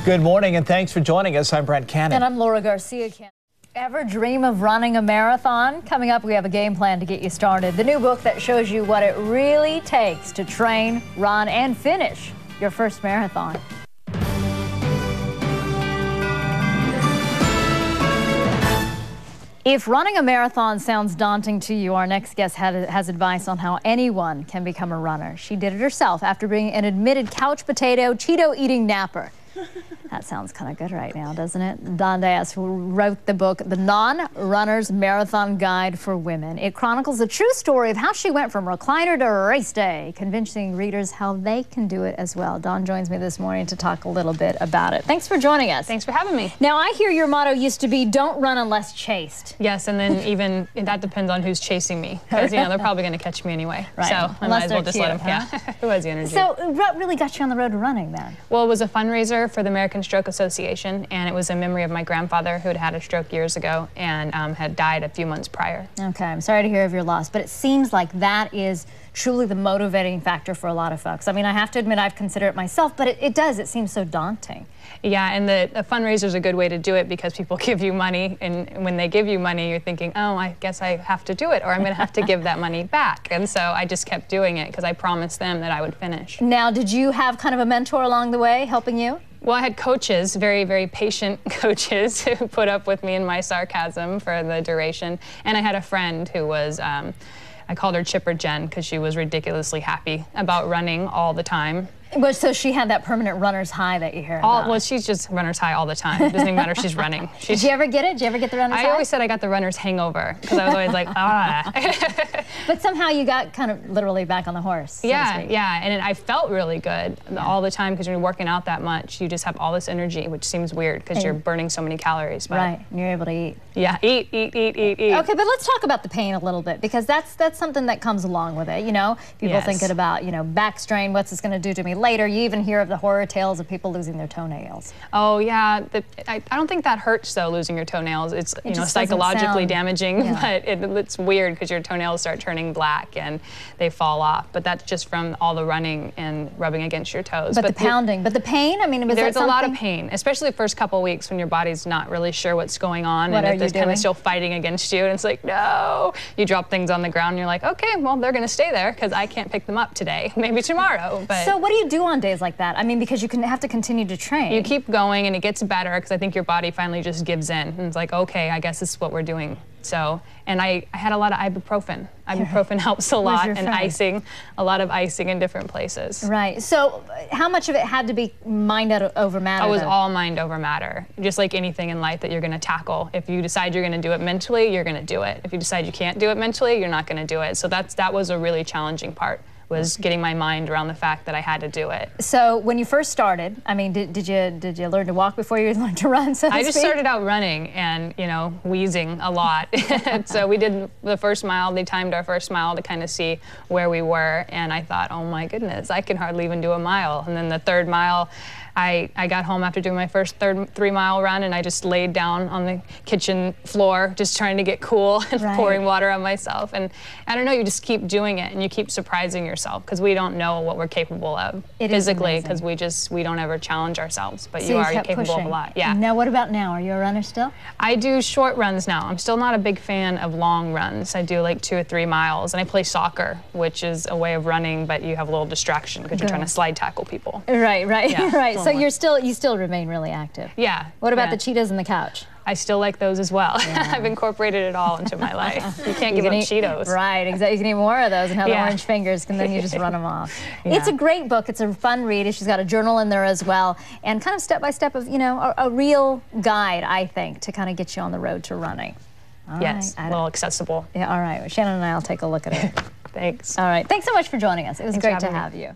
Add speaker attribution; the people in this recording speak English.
Speaker 1: Good morning and thanks for joining us. I'm Brent Cannon.
Speaker 2: And I'm Laura Garcia. Ever dream of running a marathon? Coming up, we have a game plan to get you started. The new book that shows you what it really takes to train, run, and finish your first marathon. If running a marathon sounds daunting to you, our next guest has advice on how anyone can become a runner. She did it herself after being an admitted couch potato, Cheeto-eating napper. That sounds kind of good right now, doesn't it? Dais, who wrote the book, The Non-Runner's Marathon Guide for Women. It chronicles the true story of how she went from recliner to race day, convincing readers how they can do it as well. Dawn joins me this morning to talk a little bit about it. Thanks for joining us.
Speaker 3: Thanks for having me.
Speaker 2: Now, I hear your motto used to be, don't run unless chased.
Speaker 3: Yes, and then even that depends on who's chasing me, because they're probably going to catch me anyway.
Speaker 2: Right.
Speaker 3: So I might as well just let them. Huh? Yeah, who has the energy?
Speaker 2: So what really got you on the road to running then?
Speaker 3: Well, it was a fundraiser for the American Stroke Association, and it was in memory of my grandfather who had had a stroke years ago and had died a few months prior.
Speaker 2: Okay, I'm sorry to hear of your loss, but it seems like that is truly the motivating factor for a lot of folks. I mean, I have to admit I've considered it myself, but it seems so daunting.
Speaker 3: Yeah, and the fundraiser is a good way to do it because people give you money, and when they give you money, you're thinking, oh, I guess I have to do it, or I'm going to have to give that money back. And so I just kept doing it because I promised them that I would finish.
Speaker 2: Now, did you have kind of a mentor along the way helping you?
Speaker 3: Well, I had coaches, very, very patient coaches who put up with me and my sarcasm for the duration. And I had a friend who was, I called her Chipper Jen because she was ridiculously happy about running all the time.
Speaker 2: Well, so she had that permanent runner's high that you hear about.
Speaker 3: Well, she's just runner's high all the time. It doesn't even matter if she's running.
Speaker 2: Did you ever get it? Did you ever get the runner's high?
Speaker 3: I always said I got the runner's hangover because I was always like, ah.
Speaker 2: But somehow you got kind of literally back on the horse.
Speaker 3: Yeah, yeah, and I felt really good all the time because when you're working out that much, you just have all this energy, which seems weird because you're burning so many calories. But
Speaker 2: right, and you're able to eat.
Speaker 3: Yeah, eat. Okay,
Speaker 2: but let's talk about the pain a little bit because that's something that comes along with it. You know, people thinking about, you know, back strain, what's this going to do to me later? You even hear of the horror tales of people losing their toenails.
Speaker 3: Oh yeah, I don't think that hurts though, losing your toenails. It's you know, psychologically damaging, but it's weird because your toenails start turning black and they fall off. But that's just from all the running and rubbing against your toes.
Speaker 2: But the pounding, but the pain, I mean,
Speaker 3: there's a lot of pain, especially the first couple of weeks when your body's not really sure what's going on and it's kind of still fighting against you. And it's like, no, you drop things on the ground and you're like, okay, well, they're going to stay there because I can't pick them up today, maybe tomorrow. But
Speaker 2: so what do you do on days like that? I mean, because you have to continue to train.
Speaker 3: You keep going and it gets better because I think your body finally just gives in and it's like, okay, I guess this is what we're doing. So, and I had a lot of ibuprofen. Ibuprofen helps a lot, and icing, a lot of icing in different places.
Speaker 2: Right. So how much of it had to be mind over matter?
Speaker 3: It was all mind over matter, just like anything in life that you're going to tackle. If you decide you're going to do it mentally, you're going to do it. If you decide you can't do it mentally, you're not going to do it. So that was a really challenging part, was getting my mind around the fact that I had to do it.
Speaker 2: So when you first started, I mean, did you learn to walk before you learned to run, so to
Speaker 3: I just started out running and, you know, wheezing a lot. So we did the first mile, they timed our first mile to kind of see where we were, and I thought, oh my goodness, I can hardly even do a mile. And then the third mile, I got home after doing my first 3-mile run and I just laid down on the kitchen floor just trying to get cool and pouring water on myself. And I don't know, you just keep doing it and you keep surprising yourself because we don't know what we're capable of physically because we don't ever challenge ourselves, but you are capable of a lot. Yeah.
Speaker 2: Now what about now? Are you a runner still?
Speaker 3: I do short runs now. I'm still not a big fan of long runs. I do like 2 or 3 miles and I play soccer, which is a way of running, but you have a little distraction because you're trying to slide tackle people.
Speaker 2: Right,
Speaker 3: yeah,
Speaker 2: right. So you still remain really active.
Speaker 3: Yeah.
Speaker 2: What about the Cheetos and the couch?
Speaker 3: I still like those as well. Yeah. I've incorporated it all into my life. You can't give up Cheetos.
Speaker 2: Right, exactly. You can eat more of those and have the orange fingers, and then you just run them off. Yeah. It's a great book. It's a fun read. She's got a journal in there as well, and kind of step-by-step of, you know, a real guide, I think, to kind of get you on the road to running.
Speaker 3: Yes, a little accessible.
Speaker 2: Yeah, all right. Well, Shannon and I will take a look at it.
Speaker 3: Thanks.
Speaker 2: All right. Thanks so much for joining us. It was great to have you.